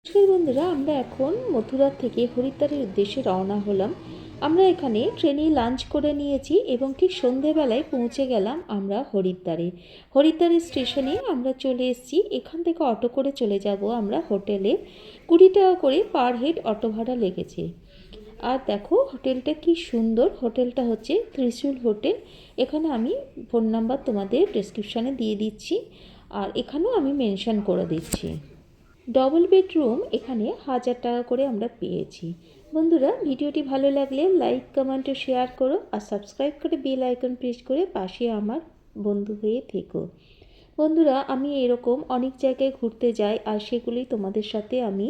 নমস্কার বন্ধুরা, আমরা এখন মথুরা থেকে হরিদ্বারের উদ্দেশ্যে রওনা হলাম। আমরা এখানে ট্রেনে লাঞ্চ করে নিয়েছি এবং ঠিক সন্ধেবেলায় পৌঁছে গেলাম আমরা হরিদ্বারের স্টেশনে আমরা চলে এসেছি। এখান থেকে অটো করে চলে যাব আমরা হোটেলে। 20 টাকা করে পার হেড অটো ভাড়া লেগেছে। আর দেখো হোটেলটা কি সুন্দর। হোটেলটা হচ্ছে ত্রিশূল হোটেল। এখানে আমি ফোন নাম্বার তোমাদের ডেসক্রিপশানে দিয়ে দিচ্ছি, আর এখানেও আমি মেনশন করে দিচ্ছি। ডবল বেডরুম এখানে 1000 টাকা করে আমরা পেয়েছি। বন্ধুরা, ভিডিওটি ভালো লাগলে লাইক কমেন্ট ও শেয়ার করো, আর সাবস্ক্রাইব করে বেল আইকন প্রেস করে পাশে আমার বন্ধু হয়ে থেকো। বন্ধুরা, আমি এরকম অনেক জায়গায় ঘুরতে যাই, আর সেগুলি তোমাদের সাথে আমি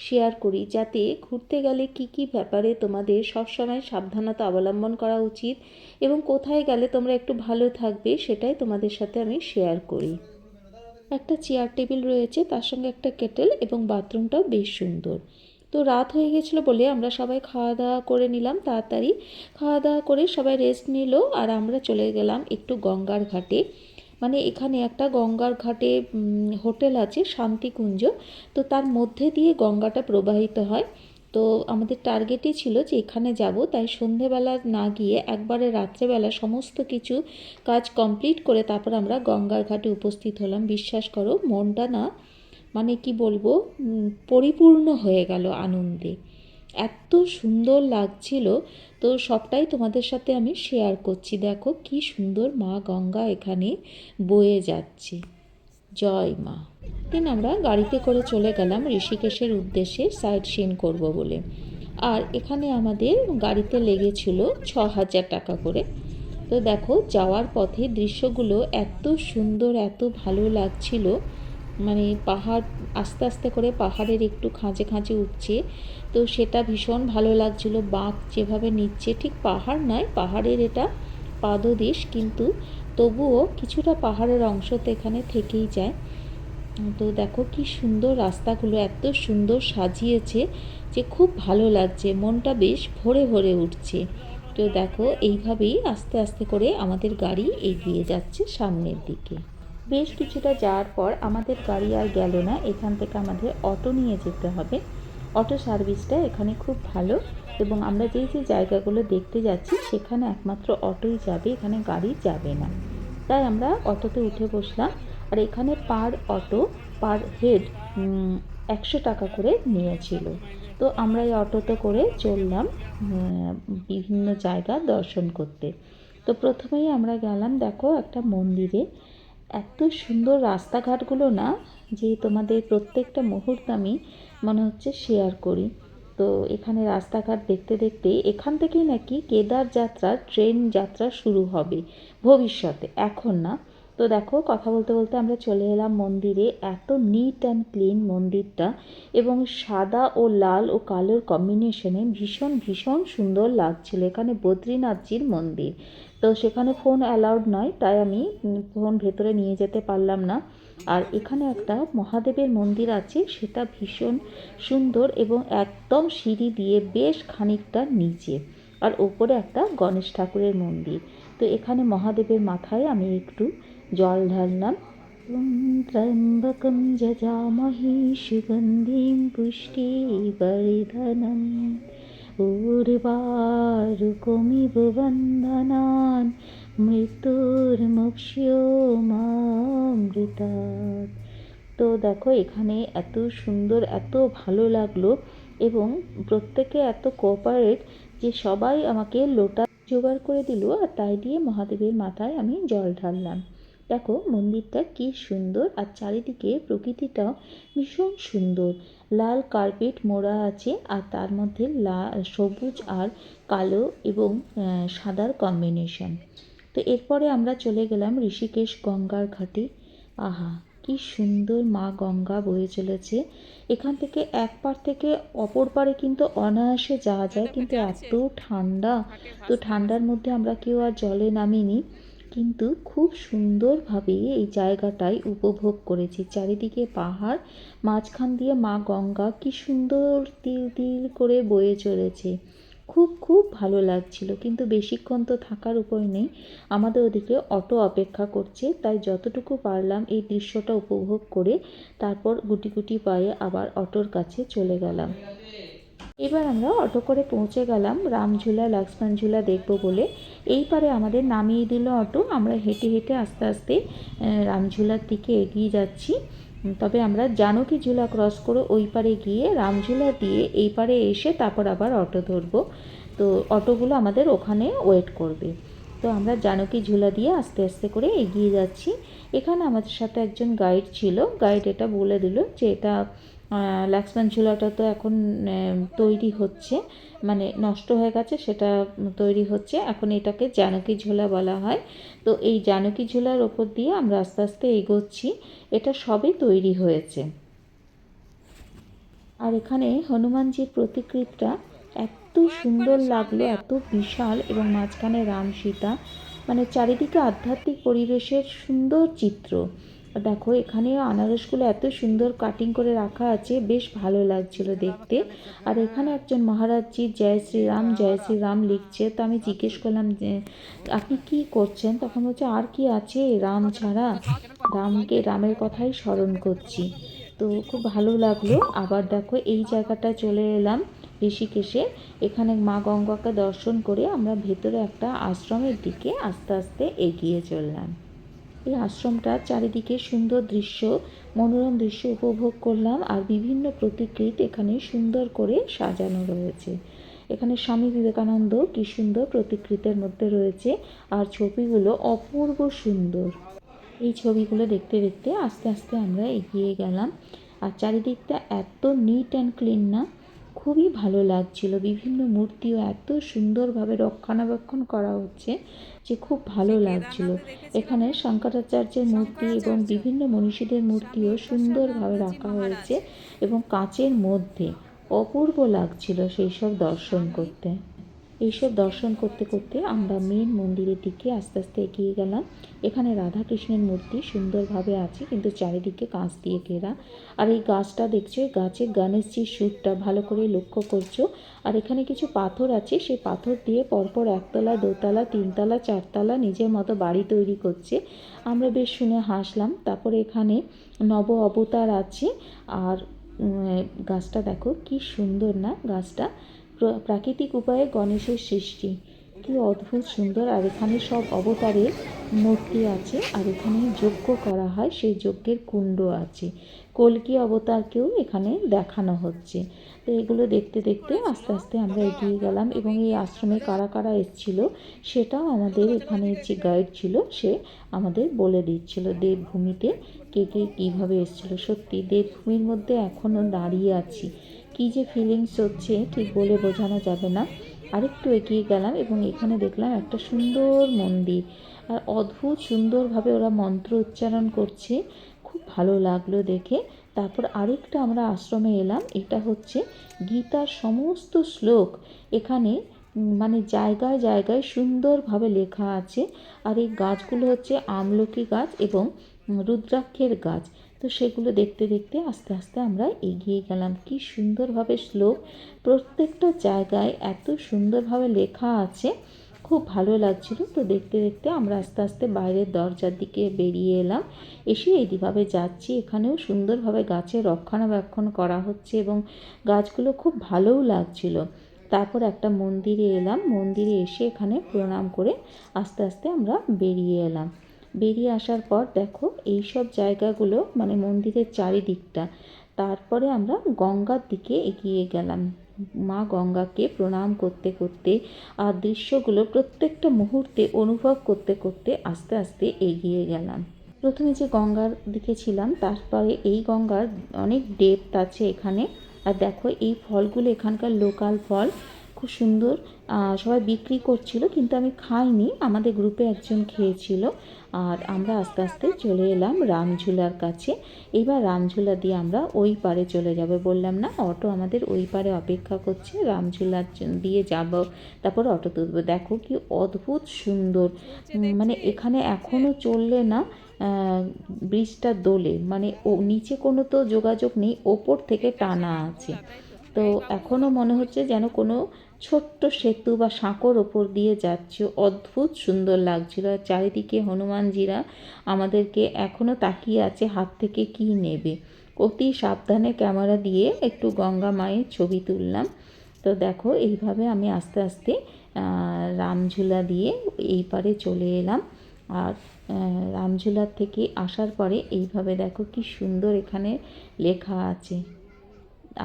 শেয়ার করি, যাতে ঘুরতে গেলে কি কি ব্যাপারে তোমাদের সবসময় সাবধানতা অবলম্বন করা উচিত এবং কোথায় গেলে তোমরা একটু ভালো থাকবে সেটাই তোমাদের সাথে আমি শেয়ার করি। একটা চেয়ার টেবিল রয়েছে, তার সঙ্গে একটা কেটেল, এবং বাথরুমটাও বেশ সুন্দর। তো রাত হয়ে গেছিলো বলে আমরা সবাই খাওয়া দাওয়া করে নিলাম তাড়াতাড়ি। খাওয়া দাওয়া করে সবাই রেস্ট নিল, আর আমরা চলে গেলাম একটু গঙ্গার ঘাটে। মানে এখানে একটা গঙ্গার ঘাটে হোটেল আছে শান্তিকুঞ্জ। তো তার মধ্যে দিয়ে গঙ্গাটা প্রবাহিত হয়। তো আমাদের টার্গেটই ছিল যে এখানে যাব, তাই সন্ধেবেলা না গিয়ে একবারে রাত্রেবেলা সমস্ত কিছু কাজ কমপ্লিট করে তারপর আমরা গঙ্গার ঘাটে উপস্থিত হলাম। বিশ্বাস করো, মনটা না মানে কি বলবো, পরিপূর্ণ হয়ে গেল আনন্দে। এত সুন্দর লাগছিল। তো সবটাই তোমাদের সাথে আমি শেয়ার করছি। দেখো কি সুন্দর মা গঙ্গা এখানে বয়ে যাচ্ছে। জয় মা। দিন আমরা গাড়িতে করে চলে গেলাম ঋষিকেশের উদ্দেশ্যে সাইট সিন করব বলে। আর এখানে আমাদের গাড়িতে লেগেছিল 6000 টাকা করে। তো দেখো যাওয়ার পথে দৃশ্যগুলো এত সুন্দর, এত ভালো লাগছিল। মানে পাহাড় আস্তে আস্তে করে পাহাড়ের একটু খাঁজে খাঁজে উঠছে, তো সেটা ভীষণ ভালো লাগছিল। বাঁক যেভাবে নিচ্ছে, ঠিক পাহাড় নয়, পাহাড়ের এটা পাদদেশ, কিন্তু তবুও কিছুটা পাহাড়ের অংশ তো এখানে থেকেই যায়। তো দেখো কি সুন্দর রাস্তাগুলো, এত সুন্দর সাজিয়েছে যে খুব ভালো লাগছে, মনটা বেশ ভরে ভরে উঠছে। তো দেখো এইভাবেই আস্তে আস্তে করে আমাদের গাড়ি এগিয়ে যাচ্ছে সামনের দিকে। বেশ কিছুটা যাওয়ার পর আমাদের গাড়ি আর গেল না, এখান থেকে আমাদের অটো নিয়ে যেতে হবে। অটো সার্ভিসটা এখানে খুব ভালো, এবং আমরা যেই যে জায়গাগুলো দেখতে যাচ্ছি সেখানে একমাত্র অটোই যাবে, এখানে গাড়ি যাবে না। তাই আমরা অটোতে উঠে বসলাম। আর এখানে পার হেড 100 টাকা করে নিয়েছিল। তো আমরা এই অটোতে করে চললাম বিভিন্ন জায়গা দর্শন করতে। তো প্রথমেই আমরা গেলাম দেখো একটা মন্দিরে। এত সুন্দর রাস্তাঘাটগুলো না, যে তোমাদের প্রত্যেকটা মুহূর্ত আমি মনে হচ্ছে শেয়ার করি। তো এখানে রাস্তাঘাট দেখতে দেখতে এখান থেকেই নাকি কেদার যাত্রা ট্রেন যাত্রা শুরু হবে ভবিষ্যতে, এখন না। তো দেখো কথা বলতে বলতে আমরা চলে এলাম মন্দিরে। এত নিট অ্যান্ড ক্লিন মন্দিরটা, এবং সাদা ও লাল ও কালোর কম্বিনেশনে ভীষণ ভীষণ সুন্দর লাগছিল। এখানে বদ্রীনাথজির মন্দির, তো সেখানে ফোন অ্যালাউড নয়, তাই আমি ফোন ভেতরে নিয়ে যেতে পারলাম না। আর এখানে একটা মহাদেবের মন্দির আছে, সেটা ভীষণ সুন্দর এবং একদম সিঁড়ি দিয়ে বেশ খানিকটা নিচে। আর ওপরে একটা গণেশ ঠাকুরের মন্দির। তো এখানে মহাদেবের মাথায় আমি একটু জল ঢাললাম। ত্র্যম্বকম যজামহে সুগন্ধিম পুষ্টিবর্ধনম উর্বারুকমিব বন্ধনান মৃত্যুর্মুক্ষমামৃতাৎ। তো দেখো এখানে এত সুন্দর, এত ভালো লাগলো, এবং প্রত্যেকে এত কোঅপারেট যে সবাই আমাকে লোটা জোগাড় করে দিল, আর তাই দিয়ে মহাদেবের মাথায় আমি জল ঢাললাম। দেখো মন্দিরটা কি সুন্দর, আর চারিদিকে প্রকৃতিটাও ভীষণ সুন্দর। লাল কার্পেট মোড়া আছে, আর তার মধ্যে সবুজ আর কালো এবং সাদার কম্বিনেশন। তো এরপরে আমরা চলে গেলাম ঋষিকেশ গঙ্গার ঘাটে। আহা কি সুন্দর মা গঙ্গা বয়ে চলেছে। এখান থেকে এক পার থেকে অপর পারে কিন্তু অনায়াসে যাওয়া যায়, কিন্তু এত ঠান্ডা। তো ঠান্ডার মধ্যে আমরা কেউ আর জলে নামিনি, কিন্তু খুব সুন্দরভাবে এই জায়গাটাই উপভোগ করেছি। চারিদিকে পাহাড়, মাঝখান দিয়ে মা গঙ্গা কি সুন্দর তিল তিল করে বয়ে চলেছে। খুব খুব ভালো লাগছিল, কিন্তু বেশিক্ষণ তো থাকার উপায় নেই, আমাদের ওদিকে অটো অপেক্ষা করছে, তাই যতটুকু পারলাম এই দৃশ্যটা উপভোগ করে তারপর গুটি গুটি পায়ে আবার অটোর কাছে চলে গেলাম। এবার আমরা অটো করে পৌঁছে গেলাম রামঝুলা লক্ষ্মণ ঝুলা দেখব বলে। এই পারে আমাদের নামিয়ে দিল অটো, আমরা হেঁটে হেঁটে আস্তে আস্তে রামঝুলার দিকে এগিয়ে যাচ্ছি। তবে আমরা জানকী ঝুলা ক্রস করে ওই পারে গিয়ে রামঝুলা দিয়ে এই পারে এসে তারপর আবার অটো ধরবো। তো অটোগুলো আমাদের ওখানে ওয়েট করবে। তো আমরা জানকী ঝুলা দিয়ে আস্তে আস্তে করে এগিয়ে যাচ্ছি। এখানে আমাদের সাথে একজন গাইড ছিল, গাইড এটা বলে দিল যে এটা লক্ষ্মণ ঝুলাটা তো এখন তৈরি হচ্ছে, মানে নষ্ট হয়ে গেছে, সেটা তৈরি হচ্ছে, এখন এটাকে জানকী ঝুলা বলা হয়। তো এই জানকী ঝুলার ওপর দিয়ে আমরা আস্তে আস্তে এগোচ্ছি, এটা সবে তৈরি হয়েছে। আর এখানে হনুমানজির প্রতিকৃতিটা এত সুন্দর লাগলো, এত বিশাল, এবং মাঝখানে রাম সীতা, মানে চারিদিকে আধ্যাত্মিক পরিবেশের সুন্দর চিত্র। দেখো এখানে আনারসগুলো এত সুন্দর কাটিং করে রাখা আছে, বেশ ভালো লাগছিল দেখতে। আর এখানে একজন মহারাজজি জয় শ্রীরাম লিখছে, তো আমি জিজ্ঞেস করলাম যে আপনি কি করছেন, তখন বলছে আর কি আছে রাম ছাড়া, রামের কথাই স্মরণ করছি। তো খুব ভালো লাগলো। আবার দেখো এই জায়গাটা চলে এলাম ঋষিকেশে, এখানে মা গঙ্গাকে দর্শন করে আমরা ভেতরে একটা আশ্রমের দিকে আস্তে আস্তে এগিয়ে চললাম। এই আশ্রমটা চারিদিকে সুন্দর দৃশ্য, মনোরম দৃশ্য উপভোগ করলাম, আর বিভিন্ন প্রতিকৃতি এখানে সুন্দর করে সাজানো রয়েছে। এখানে স্বামী বিবেকানন্দ কি সুন্দর প্রতিকৃতির মধ্যে রয়েছে, আর ছবিগুলো অপূর্ব সুন্দর। এই ছবিগুলো দেখতে দেখতে আস্তে আস্তে আমরা এগিয়ে গেলাম। আর চারিদিকটা এত নিট অ্যান্ড ক্লিন না, খুবই ভালো লাগছিল। বিভিন্ন মূর্তিও এত সুন্দরভাবে রক্ষণাবেক্ষণ করা হচ্ছে যে খুব ভালো লাগছিল। এখানে শঙ্করাচার্যের মূর্তি এবং বিভিন্ন মনীষীদের মূর্তিও সুন্দরভাবে রাখা হয়েছে, এবং কাচের মধ্যে অপূর্ব লাগছিল সেই সব দর্শন করতে। এইসব দর্শন করতে করতে আমরা মেন মন্দিরের দিকে আস্তে আস্তে এগিয়ে গেলাম। এখানে রাধাকৃষ্ণের মূর্তি সুন্দরভাবে আছে, কিন্তু চারিদিকে কাঁচ দিয়ে ঘেরা। আর এই গাছটা দেখছো, এই গাছে গণেশজির সুরটা ভালো করে লক্ষ্য করছো। আর এখানে কিছু পাথর আছে, সেই পাথর দিয়ে পরপর একতলা, দোতলা, তিনতলা, চারতলা নিজের মতো বাড়ি তৈরি করছে। আমরা বেশ শুনে হাসলাম। তারপরে এখানে নব অবতার আছে। আর গাছটা দেখো কি সুন্দর না, গাছটা প্রাকৃতিক উপায়ে গণেশের সৃষ্টি, কি অদ্ভুত সুন্দর। আর এখানে সব অবতারের মূর্তি আছে, আর এখানে যজ্ঞ করা হয়, সেই যজ্ঞের কুণ্ড আছে। কল্কি অবতারকেও এখানে দেখানো হচ্ছে। তো এগুলো দেখতে দেখতে আস্তে আস্তে আমরা এগিয়ে গেলাম, এবং এই আশ্রমে কারা কারা এসেছিল সেটাও আমাদের এখানে যে গাইড ছিল সে আমাদের বলে দিচ্ছিল, দেবভূমিতে কে কে কীভাবে এসেছিলো। সত্যি দেবভূমির মধ্যে এখনও দাঁড়িয়ে আছি, কী যে ফিলিংস হচ্ছে ঠিক বলে বোঝানো যাবে না। আরেকটু এগিয়ে গেলাম এবং এখানে দেখলাম একটা সুন্দর মন্দির, আর অদ্ভুত সুন্দরভাবে ওরা মন্ত্র উচ্চারণ করছে, খুব ভালো লাগলো দেখে। তারপর আরেকটা আমরা আশ্রমে এলাম, এটা হচ্ছে গীতার সমস্ত শ্লোক এখানে মানে জায়গায় জায়গায় সুন্দরভাবে লেখা আছে। আর এই গাছগুলো হচ্ছে আমলকি গাছ এবং রুদ্রাক্ষের গাছ। তো সেগুলো দেখতে দেখতে আস্তে আস্তে আমরা এগিয়ে গেলাম। কি সুন্দরভাবে শ্লোক, প্রত্যেকটা জায়গায় এত সুন্দরভাবে লেখা আছে, খুব ভালো লাগছিল। তো দেখতে দেখতে আমরা আস্তে আস্তে বাইরের দরজার দিকে বেরিয়ে এলাম। এসে এইভাবে যাচ্ছি, এখানেও সুন্দরভাবে গাছের রক্ষণাবেক্ষণ করা হচ্ছে এবং গাছগুলো খুব ভালোও লাগছিল। তারপর একটা মন্দিরে এলাম, মন্দিরে এসে এখানে প্রণাম করে আস্তে আস্তে আমরা বেরিয়ে এলাম। বেরিয়ে আসার পর দেখো এই সব জায়গাগুলো মানে মন্দিরের চারিদিকটা। তারপরে আমরা গঙ্গার দিকে এগিয়ে গেলাম, মা গঙ্গাকে প্রণাম করতে করতে আর দৃশ্যগুলো প্রত্যেকটা মুহূর্তে অনুভব করতে করতে আস্তে আস্তে এগিয়ে গেলাম। প্রথমে যে গঙ্গার দিকে ছিলাম, তারপরে এই গঙ্গার অনেক ডেপথ আছে এখানে। আর দেখো এই ফলগুলো এখানকার লোকাল ফল, খুব সুন্দর। সবাই বিক্রি করছিল, কিন্তু আমি খাইনি, আমাদের গ্রুপে একজন খেয়েছিল। আর আমরা আস্তে আস্তে চলে এলাম রামঝুলার কাছে। এইবার রামঝুলা দিয়ে আমরা ওই পারে চলে যাব, বললাম না অটো আমাদের ওই পারে অপেক্ষা করছে, রামঝুলা দিয়ে যাব, তারপর অটো তুলবো। দেখো কি অদ্ভুত সুন্দর, মানে এখানে এখনও চললে না ব্রিজটা দোলে, মানে ও নিচে কোনো তো যোগাযোগ নেই, ওপর থেকে টানা আছে। তো এখনও মনে হচ্ছে যেন কোনো ছোট্ট সেতু বা সাঁকোর ওপর দিয়ে যাচ্ছে, অদ্ভুত সুন্দর লাগছিল। আর চারিদিকে হনুমানজিরা আমাদেরকে এখনও তাকিয়ে আছে হাত থেকে কী নেবে। অতি সাবধানে ক্যামেরা দিয়ে একটু গঙ্গা মায়ের ছবি তুললাম। তো দেখো এইভাবে আমি আস্তে আস্তে রামঝুলা দিয়ে এই পারে চলে এলাম। আর রামঝুলার থেকে আসার পরে এইভাবে দেখো কি সুন্দর এখানে লেখা আছে।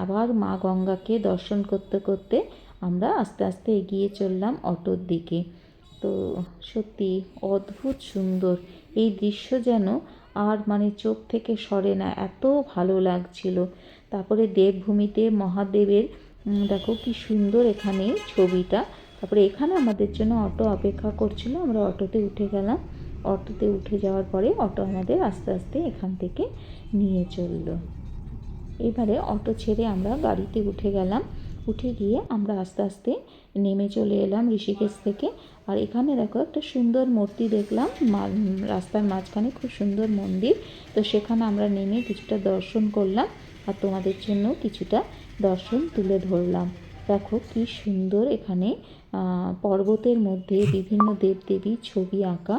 আবার মা গঙ্গাকে দর্শন করতে করতে আমরা আস্তে আস্তে এগিয়ে চললাম অটোর দিকে। তো সত্যি অদ্ভুত সুন্দর এই দৃশ্য, যেন আর মানে চোখ থেকে সরে না, এত ভালো লাগছিল। তারপরে দেবভূমিতে মহাদেবের দেখো কি সুন্দর এখানে ছবিটা। তারপরে এখানে আমাদের জন্য অটো অপেক্ষা করছিল, আমরা অটোতে উঠে গেলাম। অটোতে উঠে যাওয়ার পরে অটো আমাদের আস্তে আস্তে এখান থেকে নিয়ে চললো। এবারে অটো ছেড়ে আমরা গাড়িতে উঠে গেলাম। উঠে গিয়ে আমরা আস্তে আস্তে নেমে চলে এলাম ঋষিকেশ থেকে। আর এখানে দেখো একটা সুন্দর মূর্তি দেখলাম, রাস্তার মাঝখানে খুব সুন্দর মন্দির। তো সেখানে আমরা নেমে কিছুটা দর্শন করলাম আর তোমাদের জন্য কিছুটা দর্শন তুলে ধরলাম। দেখো কি সুন্দর এখানে পর্বতের মধ্যে বিভিন্ন দেবদেবীর ছবি আঁকা,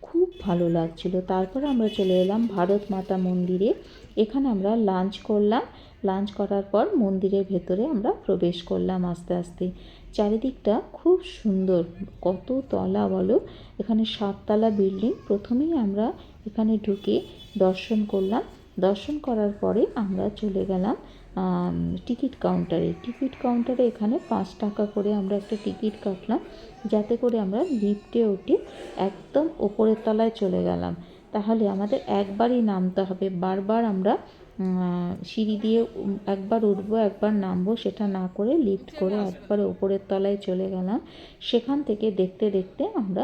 খুব ভালো লাগছিল। তারপর আমরা চলে এলাম ভারত মাতা মন্দিরে। এখানে আমরা লাঞ্চ করলাম। লাঞ্চ করার পর মন্দিরের ভেতরে আমরা প্রবেশ করলাম আস্তে আস্তে। চারিদিকটা খুব সুন্দর, কত তলা বলো, এখানে 7 তলা বিল্ডিং। প্রথমেই আমরা এখানে ঢুকে দর্শন করলাম। দর্শন করার পরে আমরা চলে গেলাম টিকিট কাউন্টারে। টিকিট কাউন্টারে এখানে 5 টাকা করে আমরা একটা টিকিট কাটলাম, যাতে করে আমরা লিফটে উঠে একদম ওপরের তলায় চলে গেলাম। তাহলে আমাদের একবারই নামতে হবে, বারবার আমরা সিঁড়ি দিয়ে একবার উঠবো একবার নামবো সেটা না করে লিফট করে একবারে ওপরের তলায় চলে গেলাম। সেখান থেকে দেখতে দেখতে আমরা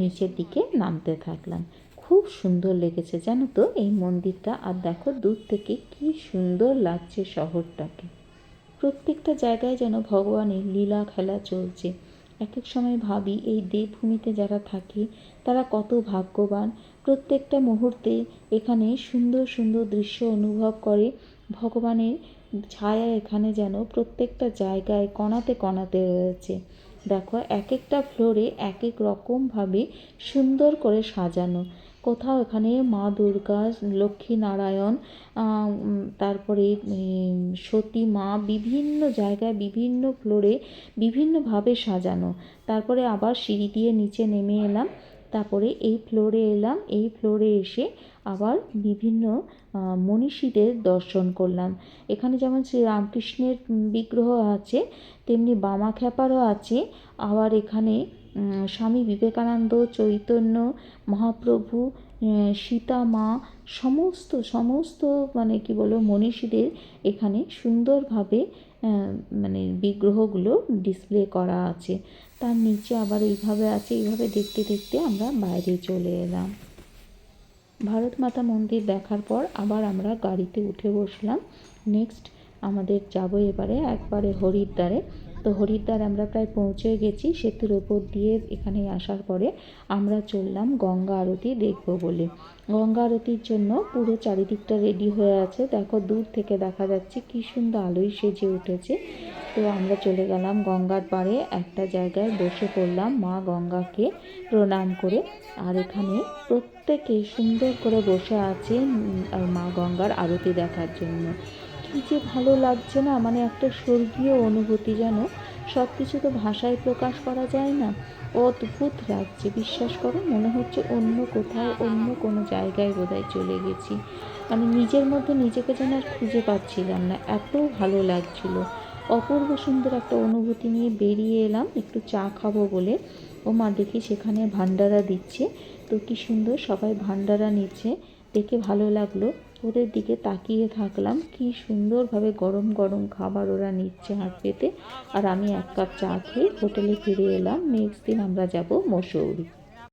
নিচের দিকে নামতে থাকলাম। খুব সুন্দর লেগেছে জানো তো এই মন্দিরটা। আর দেখো দূর থেকে কি সুন্দর লাগছে শহরটাকে। প্রত্যেকটা জায়গায় যেন ভগবানের লীলা খেলা চলছে। এক এক সময় ভাবি এই দেবভূমিতে যারা থাকে তারা কত ভাগ্যবান। প্রত্যেকটা মুহূর্তে এখানে সুন্দর সুন্দর দৃশ্য অনুভব করে। ভগবানের ছায়া এখানে যেন প্রত্যেকটা জায়গায় কণাতে কণাতে রয়েছে। দেখো এক একটা ফ্লোরে এক এক রকমভাবে সুন্দর করে সাজানো। কোথাও এখানে মা দুর্গা, লক্ষ্মী নারায়ণ, তারপরে সতী মা, বিভিন্ন জায়গায় বিভিন্ন ফ্লোরে বিভিন্নভাবে সাজানো। তারপরে আবার সিঁড়ি দিয়ে নিচে নেমে এলাম। তারপরে এই ফ্লোরে এলাম। এই ফ্লোরে এসে আবার বিভিন্ন মনীষীদের দর্শন করলাম। এখানে যেমন শ্রী রামকৃষ্ণের বিগ্রহ আছে, তেমনি বামাখ্যাপারও আছে। আবার এখানে স্বামী বিবেকানন্দ, চৈতন্য মহাপ্রভু, সীতা মা, সমস্ত মানে কি বলবো মনীষীদের এখানে সুন্দরভাবে মানে বিগ্রহগুলো ডিসপ্লে করা আছে। তার নিচে আবার এইভাবে আছে। এইভাবে দেখতে দেখতে আমরা বাইরে চলে এলাম। ভারত মাতা মন্দির দেখার পর আবার আমরা গাড়িতে উঠে বসলাম। নেক্সট আমাদের যাবো একবারে হরিদ্বারে। তো হরিদ্বার আমরা প্রায় পৌঁছে গেছি। সেতুর ওপর দিয়ে এখানে আসার পরে আমরা চললাম গঙ্গা আরতি দেখব বলে। গঙ্গা আরতির জন্য পুরো চারিদিকটা রেডি হয়ে আছে। দেখো দূর থেকে দেখা যাচ্ছে কি সুন্দর আলোয় সেজে উঠেছে। তো আমরা চলে গেলাম গঙ্গার পাড়ে, একটা জায়গায় বসে পড়লাম মা গঙ্গাকে প্রণাম করে। আর এখানে প্রত্যেকে সুন্দর করে বসে আছে মা গঙ্গার আরতি দেখার জন্য। কী যে ভালো লাগছে না, মানে একটা স্বর্গীয় অনুভূতি যেন। সব কিছু তো ভাষায় প্রকাশ করা যায় না, অদ্ভুত লাগছে। বিশ্বাস করো মনে হচ্ছে অন্য কোথাও অন্য কোনো জায়গায় বোধহয় চলে গেছি। মানে নিজের মধ্যে নিজেকে যেন আর খুঁজে পাচ্ছিলাম না, এত ভালো লাগছিল। অপূর্ব সুন্দর একটা অনুভূতি নিয়ে বেরিয়ে এলাম একটু চা খাবো বলে। ও মা দেখি সেখানে ভান্ডারা দিচ্ছে। তো কি সুন্দর সবাই ভান্ডারা নিচ্ছে, দেখে ভালো লাগলো। ওদের দিকে তাকিয়ে থাকলাম, কি সুন্দরভাবে গরম গরম খাবার ওরা নিচ্ছে হাত পেতে। আর আমি 1 কাপ চা খেয়ে হোটেলে ফিরে এলাম। নেক্সট দিন আমরা যাব মসৌরি।